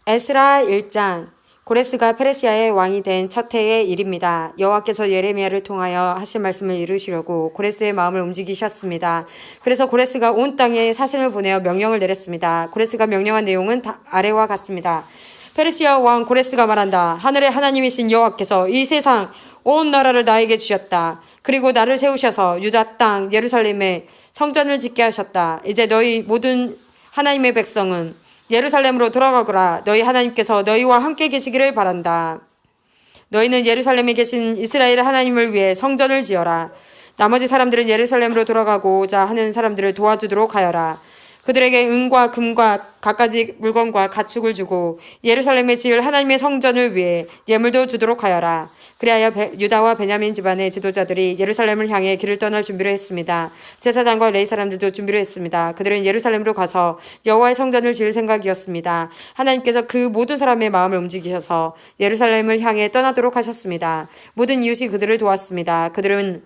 에스라 1장. 고레스가 페르시아의 왕이 된 첫 해의 일입니다. 여호와께서 예레미야를 통하여 하신 말씀을 이루시려고 고레스의 마음을 움직이셨습니다. 그래서 고레스가 온 땅에 사신을 보내어 명령을 내렸습니다. 고레스가 명령한 내용은 아래와 같습니다. 페르시아 왕 고레스가 말한다. 하늘의 하나님이신 여호와께서 이 세상 온 나라를 나에게 주셨다. 그리고 나를 세우셔서 유다 땅 예루살렘에 성전을 짓게 하셨다. 이제 너희 모든 하나님의 백성은 예루살렘으로 돌아가거라. 너희 하나님께서 너희와 함께 계시기를 바란다. 너희는 예루살렘에 계신 이스라엘 하나님을 위해 성전을 지어라. 나머지 사람들은 예루살렘으로 돌아가고자 하는 사람들을 도와주도록 하여라. 그들에게 은과 금과 갖가지 물건과 가축을 주고 예루살렘에 지을 하나님의 성전을 위해 예물도 주도록 하여라. 그리하여 유다와 베냐민 집안의 지도자들이 예루살렘을 향해 길을 떠날 준비를 했습니다. 제사장과 레위 사람들도 준비를 했습니다. 그들은 예루살렘으로 가서 여호와의 성전을 지을 생각이었습니다. 하나님께서 그 모든 사람의 마음을 움직이셔서 예루살렘을 향해 떠나도록 하셨습니다. 모든 이웃이 그들을 도왔습니다. 그들은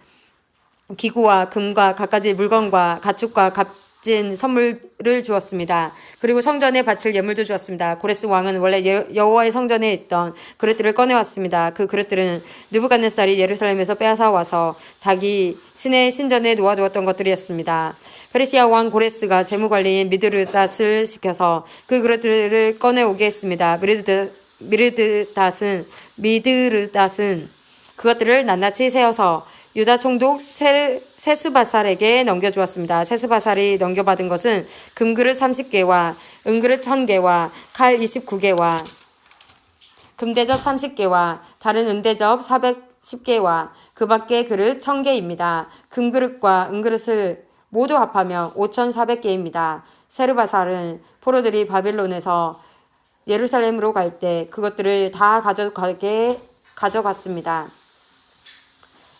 기구와 금과 갖가지 물건과 가축과 값진 선물을 주었습니다. 그리고 성전에 바칠 예물도 주었습니다. 고레스 왕은 원래 여호와의 성전에 있던 그릇들을 꺼내왔습니다. 그 그릇들은 느부갓네살이 예루살렘에서 빼앗아 와서 자기 신의 신전에 놓아두었던 것들이었습니다. 페르시아 왕 고레스가 재무관리인 미드르닷을 시켜서 그 그릇들을 꺼내오게 했습니다. 미드르닷은 그것들을 낱낱이 세어서 유다 총독 세스바살에게 넘겨주었습니다. 세스바살이 넘겨받은 것은 금그릇 30개와 은그릇 1000개와 칼 29개와 금대접 30개와 다른 은대접 410개와 그 밖의 그릇 1000개입니다. 금그릇과 은그릇을 모두 합하면 5400개입니다. 세르바살은 포로들이 바빌론에서 예루살렘으로 갈 때 그것들을 다 가져갔습니다.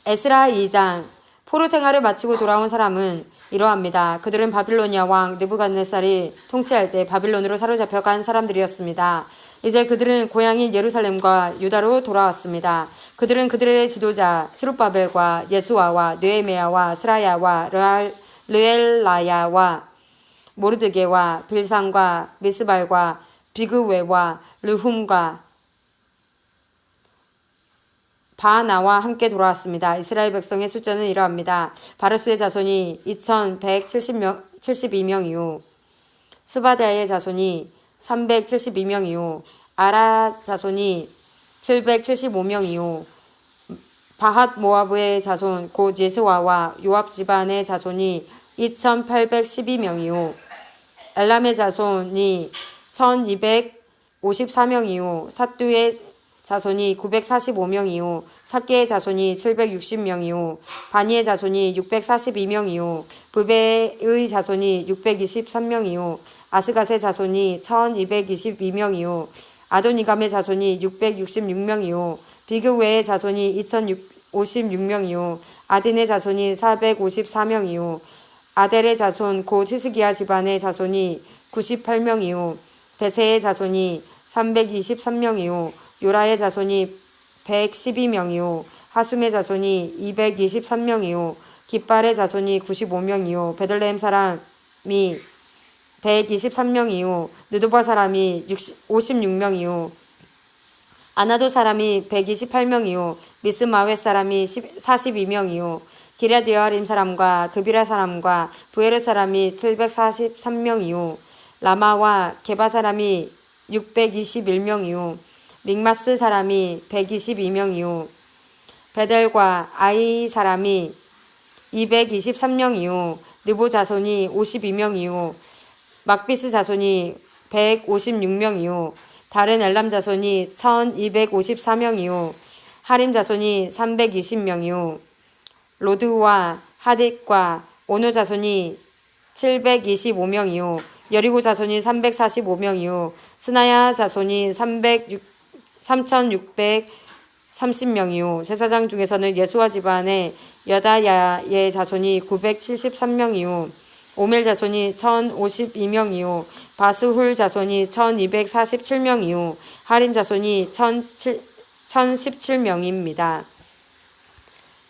에스라 2장. 포로 생활을 마치고 돌아온 사람은 이러합니다. 그들은 바빌로니아 왕 느부갓네살이 통치할 때 바빌론으로 사로잡혀간 사람들이었습니다. 이제 그들은 고향인 예루살렘과 유다로 돌아왔습니다. 그들은 그들의 지도자 스룹바벨과 예수아와 느헤미야와 스라야와 르엘라야와 모르드게와 빌산과 미스발과 비그웨와 르훔과 바나와 함께 돌아왔습니다. 이스라엘 백성의 숫자는 이러합니다. 바르스의 자손이 2172명이요. 스바다의 자손이 372명이요. 아라 자손이 775명이요. 바핫 모아브의 자손 곧 예스와와 요압 집안의 자손이 2812명이요. 엘람의 자손이 1254명이요. 사뚜의 자손이 945명이요. 삭개의 자손이 760명이요. 바니의 자손이 642명이요. 부베의 자손이 623명이요. 아스갓의 자손이 1222명이요. 아도니감의 자손이 666명이요. 비그웨의 자손이 2056명이요. 아딘의 자손이 454명이요. 아델의 자손 곧 히스기야 집안의 자손이 98명이요. 베세의 자손이 323명이요. 요라의 자손이 112명이요. 하숨의 자손이 223명이요. 깃발의 자손이 95명이요. 베들레헴 사람이 123명이요. 느도바 사람이 56명이요. 아나도 사람이 128명이요. 미스마웻 사람이 42명이요. 기랴디아림 사람과 그비라 사람과 부에르 사람이 743명이요. 라마와 게바 사람이 621명이요. 믹마스 사람이 122명이요. 베델과 아이 사람이 223명이요. 느보 자손이 52명이요. 막비스 자손이 156명이요. 다른 엘람 자손이 1254명이요. 하림 자손이 320명이요. 로드와 하딕과 오노 자손이 725명이요. 여리고 자손이 345명이요. 스나야 자손이 3630명이요. 제사장 중에서는 예수와 집안의 여다야의 자손이 973명이요. 오멜 자손이 1052명이요. 바스훌 자손이 1247명이요. 하림 자손이 1017명입니다.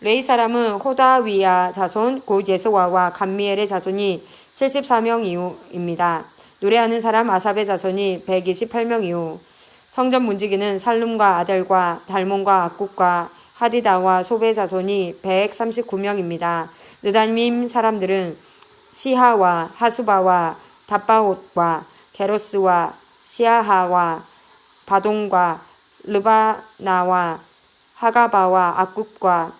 레이 사람은 호다위야 자손 곧 예스와와 감미엘의 자손이 74명입니다. 노래하는 사람 아삽의 자손이 128명이요. 성전 문지기는 살룸과 아델과 달몬과 악국과 하디다와 소베 자손이 139명입니다. 느다님 사람들은 시하와 하수바와 다바옷과 게로스와 시아하와 바동과 르바나와 하가바와 악국과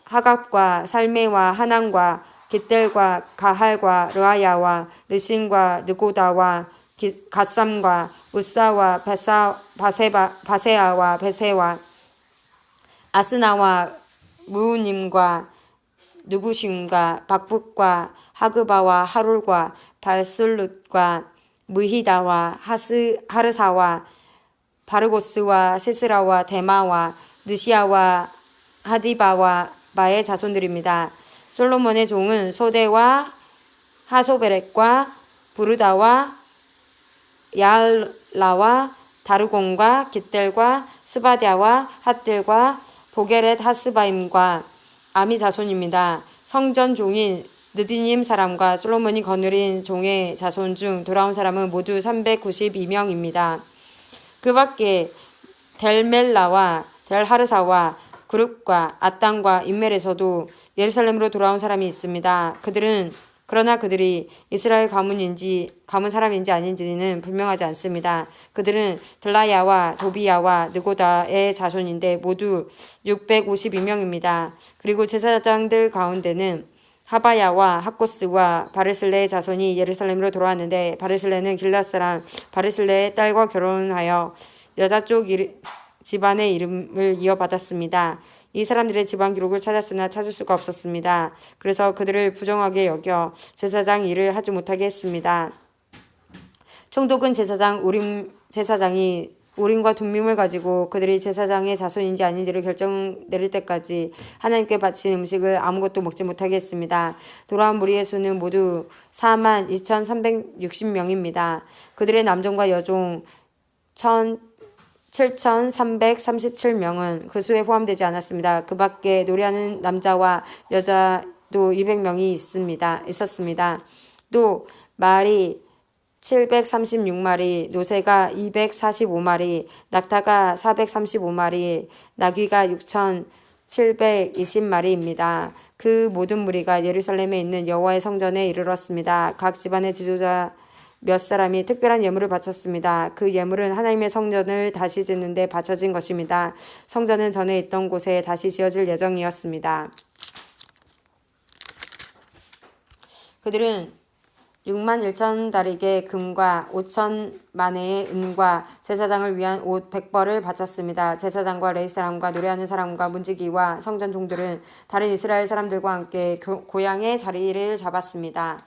하갑과 살메와 하난과 깃델과 가할과 르아야와 르신과 느고다와 갓삼과 우사와 바세아와 베세와 아스나와 무우님과 누구심과 박북과 하그바와 하룰과 발술룻과 무히다와 하르사와 바르고스와 시스라와 데마와 느시아와 하디바와 마의 자손들입니다. 솔로몬의 종은 소데와 하소베렉과 부르다와 야알라와 다르곤과 깃델과 스바디아와 핫딜과 보게렛 하스바임과 아미 자손입니다. 성전 종인 느디님 사람과 솔로몬이 거느린 종의 자손 중 돌아온 사람은 모두 392명입니다. 그 밖에 델멜라와 델하르사와 그룹과 아땅과 인멜에서도 예루살렘으로 돌아온 사람이 있습니다. 그러나 그들이 이스라엘 가문 사람인지 아닌지는 불명하지 않습니다. 그들은 들라야와 도비야와 느고다의 자손인데 모두 652명입니다. 그리고 제사장들 가운데는 하바야와 하코스와 바르슬레의 자손이 예루살렘으로 돌아왔는데 바르슬레는 길앗 사람 바르슬레의 딸과 결혼하여 여자 쪽 집안의 이름을 이어받았습니다. 이 사람들의 집안 기록을 찾았으나 찾을 수가 없었습니다. 그래서 그들을 부정하게 여겨 제사장 일을 하지 못하게 했습니다. 총독은 제사장이 우림과 둠밈을 가지고 그들이 제사장의 자손인지 아닌지를 결정 내릴 때까지 하나님께 바친 음식을 아무것도 먹지 못하게 했습니다. 돌아온 무리의 수는 모두 42,360명입니다. 그들의 남종과 여종 7,337명은 그 수에 포함되지 않았습니다. 그 밖에 노래하는 남자와 여자도 200명이 있었습니다. 또 말이 736마리, 노새가 245마리, 낙타가 435마리, 나귀가 6,720마리입니다. 그 모든 무리가 예루살렘에 있는 여호와의 성전에 이르렀습니다. 각 집안의 지도자 몇 사람이 특별한 예물을 바쳤습니다. 그 예물은 하나님의 성전을 다시 짓는 데 바쳐진 것입니다. 성전은 전에 있던 곳에 다시 지어질 예정이었습니다. 그들은 61,000다리개 금과 5,000만회의 은과 제사장을 위한 옷 100벌을 바쳤습니다. 제사장과 레위 사람과 노래하는 사람과 문지기와 성전 종들은 다른 이스라엘 사람들과 함께 고향의 자리를 잡았습니다.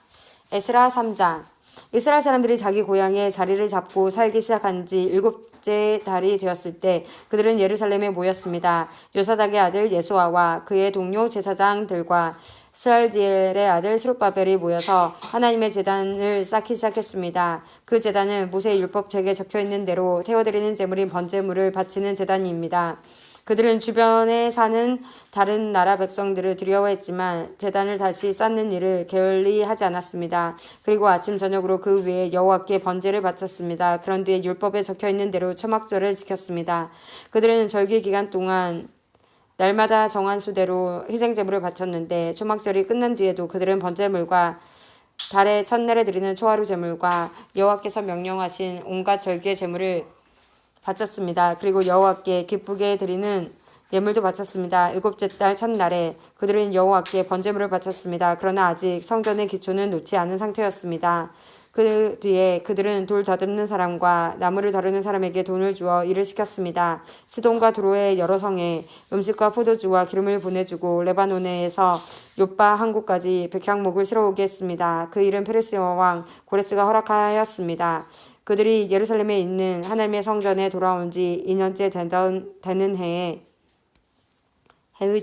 에스라 3장. 이스라엘 사람들이 자기 고향에 자리를 잡고 살기 시작한 지 7째 달이 되었을 때 그들은 예루살렘에 모였습니다. 요사닥의 아들 예수아와 그의 동료 제사장들과 스알디엘의 아들 스룹바벨이 모여서 하나님의 제단을 쌓기 시작했습니다. 그 제단은 모세의 율법책에 적혀있는 대로 태워드리는 제물인 번제물을 바치는 제단입니다. 그들은 주변에 사는 다른 나라 백성들을 두려워했지만 제단을 다시 쌓는 일을 게을리 하지 않았습니다. 그리고 아침 저녁으로 그 위에 여호와께 번제를 바쳤습니다. 그런 뒤에 율법에 적혀있는 대로 초막절을 지켰습니다. 그들은 절기 기간 동안 날마다 정한 수대로 희생제물을 바쳤는데 초막절이 끝난 뒤에도 그들은 번제물과 달의 첫날에 드리는 초하루 제물과 여호와께서 명령하신 온갖 절기의 제물을 바쳤습니다. 그리고 여호와께 기쁘게 드리는 예물도 바쳤습니다. 7째 달 첫날에 그들은 여호와께 번제물을 바쳤습니다. 그러나 아직 성전의 기초는 놓지 않은 상태였습니다. 그 뒤에 그들은 돌 다듬는 사람과 나무를 다루는 사람에게 돈을 주어 일을 시켰습니다. 시돈과 두로의 여러 성에 음식과 포도주와 기름을 보내주고 레바논에서 욥바 항구까지 백향목을 실어오게 했습니다. 그 일은 페르시아 왕 고레스가 허락하였습니다. 그들이 예루살렘에 있는 하나님의 성전에 돌아온 지 2년째 되는 해의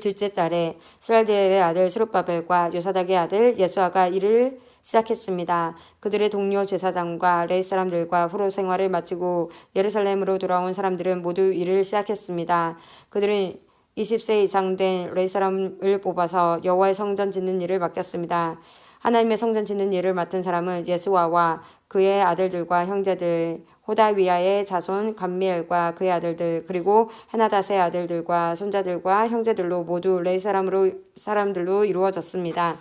둘째 달에 스알디엘의 아들 스룹바벨과 요사닥의 아들 예수아가 일을 시작했습니다. 그들의 동료 제사장과 레위 사람들과 포로 생활을 마치고 예루살렘으로 돌아온 사람들은 모두 일을 시작했습니다. 그들은 20세 이상 된 레위 사람을 뽑아서 여호와의 성전 짓는 일을 맡겼습니다. 하나님의 성전 짓는 일을 맡은 사람은 예수아와 그의 아들들과 형제들, 호다위야의 자손 감미엘과 그의 아들들, 그리고 헤나닷의 아들들과 손자들과 형제들로 모두 레위 사람들로 이루어졌습니다.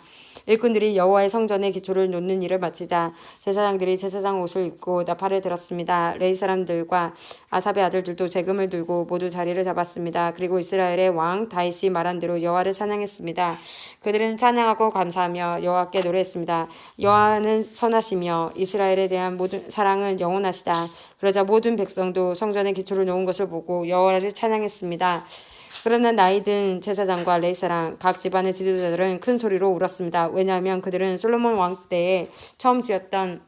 일꾼들이 여호와의 성전의 기초를 놓는 일을 마치자 제사장들이 제사장 옷을 입고 나팔을 들었습니다. 레위 사람들과 아삽의 아들들도 재금을 들고 모두 자리를 잡았습니다. 그리고 이스라엘의 왕 다윗이 말한 대로 여호와를 찬양했습니다. 그들은 찬양하고 감사하며 여호와께 노래했습니다. 여호와는 선하시며 이스라엘에 대한 모든 사랑은 영원하시다. 그러자 모든 백성도 성전의 기초를 놓은 것을 보고 여호와를 찬양했습니다. 그러나 나이든 제사장과 레위 사람 각 집안의 지도자들은 큰 소리로 울었습니다. 왜냐하면 그들은 솔로몬 왕 때에 처음 지었던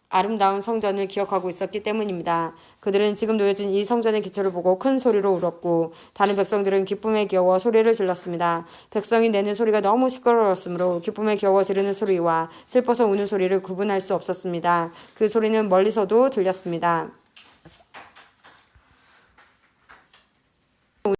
아름다운 성전을 기억하고 있었기 때문입니다. 그들은 지금 놓여진 이 성전의 기초를 보고 큰 소리로 울었고 다른 백성들은 기쁨에 겨워 소리를 질렀습니다. 백성이 내는 소리가 너무 시끄러웠으므로 기쁨에 겨워 지르는 소리와 슬퍼서 우는 소리를 구분할 수 없었습니다. 그 소리는 멀리서도 들렸습니다.